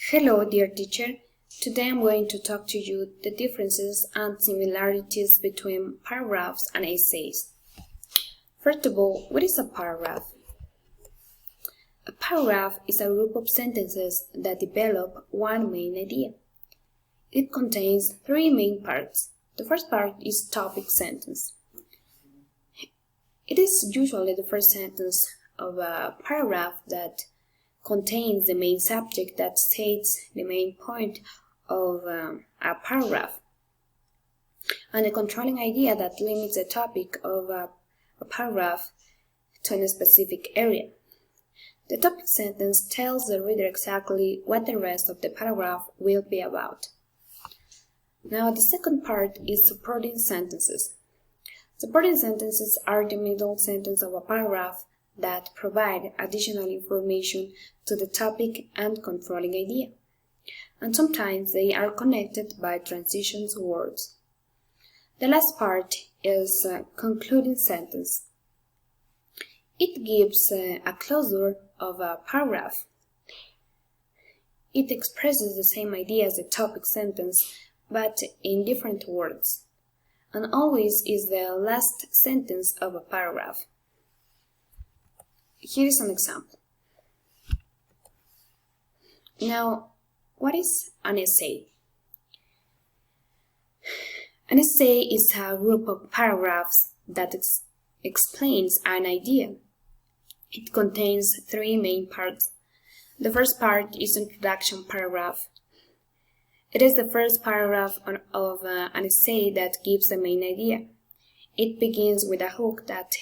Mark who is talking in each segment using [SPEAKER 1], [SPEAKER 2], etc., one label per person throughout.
[SPEAKER 1] Hello, dear teacher. Today I'm going to talk to you the differences and similarities between paragraphs and essays. First of all, what is a paragraph? A paragraph is a group of sentences that develop one main idea. It contains three main parts. The first part is topic sentence. It is usually the first sentence of a paragraph that contains the main subject that states the main point of a paragraph, and a controlling idea that limits the topic of a paragraph to a specific area. The topic sentence tells the reader exactly what the rest of the paragraph will be about. Now, the second part is supporting sentences. Supporting sentences are the middle sentence of a paragraph that provide additional information to the topic and controlling idea, and sometimes they are connected by transition words. The last part is a concluding sentence. It gives a closure of a paragraph. It expresses the same idea as the topic sentence, but in different words, and always is the last sentence of a paragraph. Here is an example. Now, what is an essay? An essay is a group of paragraphs that explains an idea. It contains three main parts. The first part is an introduction paragraph. It is the first paragraph of an essay that gives the main idea. It begins with a hook that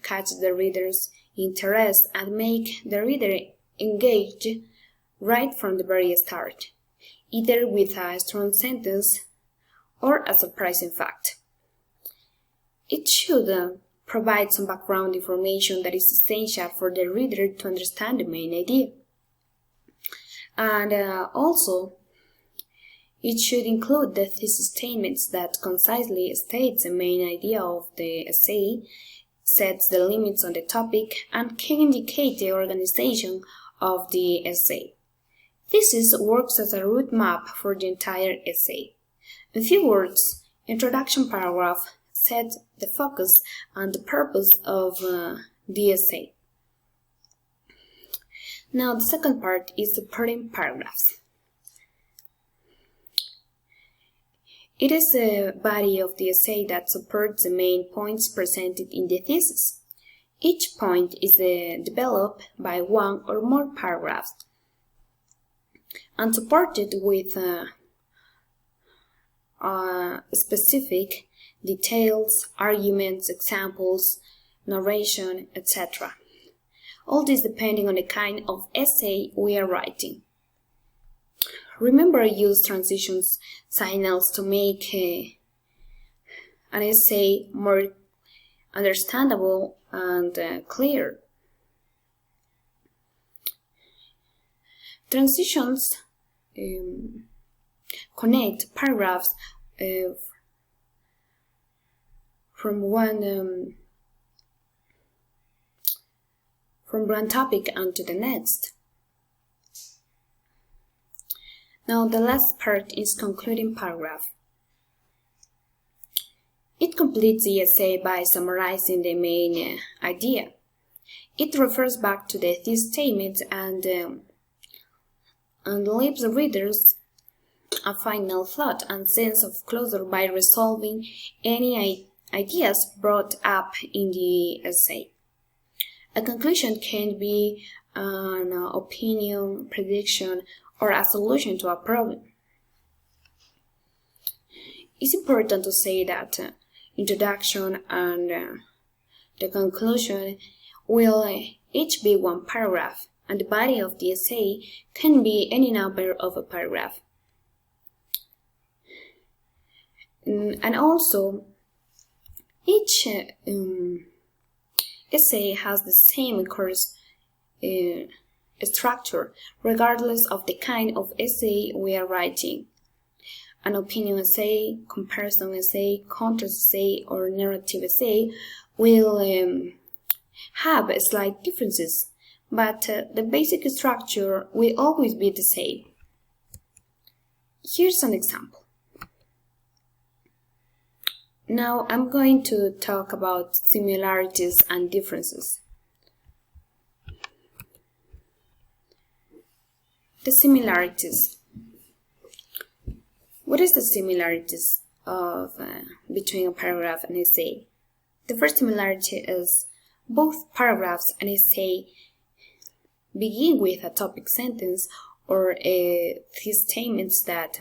[SPEAKER 1] catches the reader's interest and make the reader engaged right from the very start, either with a strong sentence or a surprising fact. It should provide some background information that is essential for the reader to understand the main idea. And also, it should include the thesis statements that concisely states the main idea of the essay, sets the limits on the topic, and can indicate the organization of the essay. Thesis works as a route map for the entire essay. In few words, introduction paragraph sets the focus and the purpose of the essay. Now, the second part is supporting paragraphs. It is the body of the essay that supports the main points presented in the thesis. Each point is developed by one or more paragraphs and supported with specific details, arguments, examples, narration, etc. All this depending on the kind of essay we are writing. Remember, use transition signals to make an essay more understandable and clear. Transitions connect paragraphs from one topic onto the next. Now, the last part is concluding paragraph. It completes the essay by summarizing the main idea. It refers back to the thesis statement and leaves the readers a final thought and sense of closure by resolving any ideas brought up in the essay. A conclusion can be an opinion, prediction, or a solution to a problem. It's important to say that introduction and the conclusion will each be one paragraph, and the body of the essay can be any number of a paragraph. And also, each essay has the same course structure, regardless of the kind of essay we are writing. An opinion essay, comparison essay, contrast essay, or narrative essay will have slight differences, but the basic structure will always be the same. Here's an example. Now I'm going to talk about similarities and differences. The similarities. What is the similarities of between a paragraph and essay? The first similarity is both paragraphs and essay begin with a topic sentence or these statements that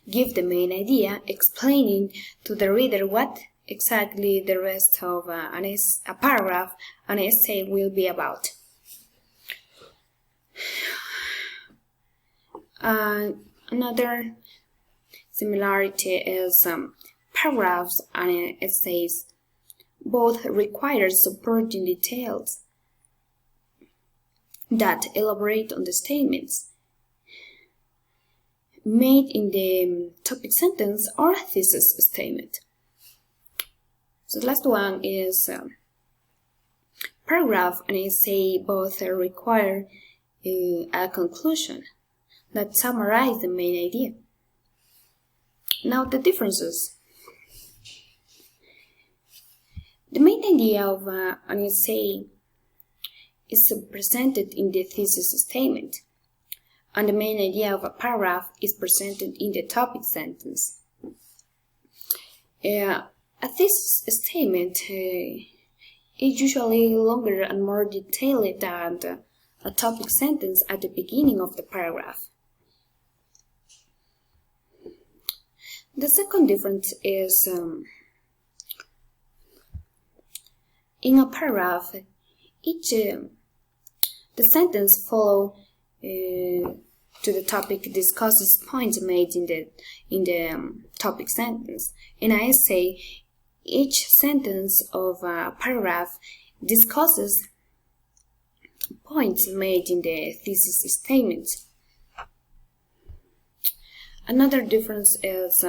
[SPEAKER 1] give the main idea, explaining to the reader what exactly the rest of a paragraph, an essay will be about. Another similarity is paragraphs and essays both require supporting details that elaborate on the statements made in the topic sentence or thesis statement. So the last one is paragraph and essay both require a conclusion that summarize the main idea. Now the differences. The main idea of an essay is presented in the thesis statement, and the main idea of a paragraph is presented in the topic sentence. A thesis statement is usually longer and more detailed than a topic sentence at the beginning of the paragraph. The second difference is in a paragraph, the sentence follow to the topic discusses points made in the topic sentence. In an essay, each sentence of a paragraph discusses points made in the thesis statement. Another difference is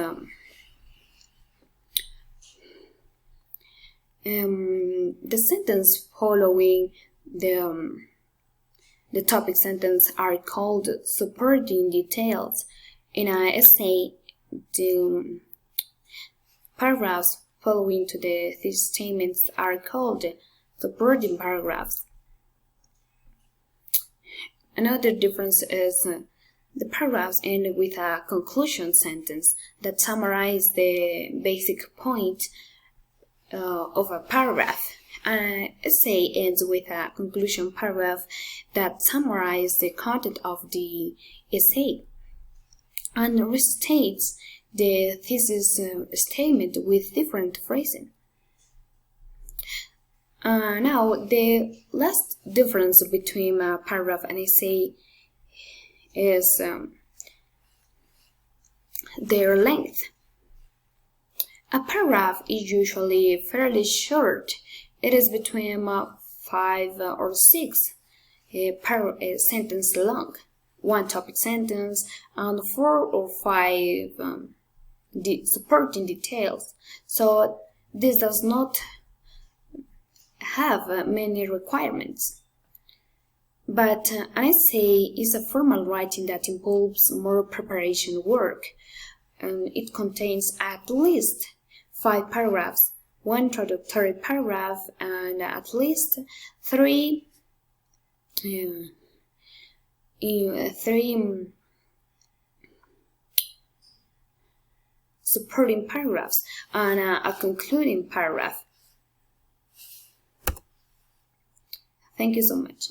[SPEAKER 1] the sentence following the topic sentence are called supporting details. In an essay, the paragraphs following to the thesis statements are called supporting paragraphs. Another difference is the paragraphs end with a conclusion sentence that summarizes the basic point of a paragraph. An essay ends with a conclusion paragraph that summarizes the content of the essay and restates the thesis statement with different phrasing. Now, the last difference between a paragraph and essay is their length. A paragraph is usually fairly short. It is between 5 or 6 sentences long, one topic sentence, and 4 or 5 supporting details. So this does not have many requirements. But an essay is a formal writing that involves more preparation work, and it contains at least 5 paragraphs, one introductory paragraph, and at least 3 supporting paragraphs and a concluding paragraph. Thank you so much.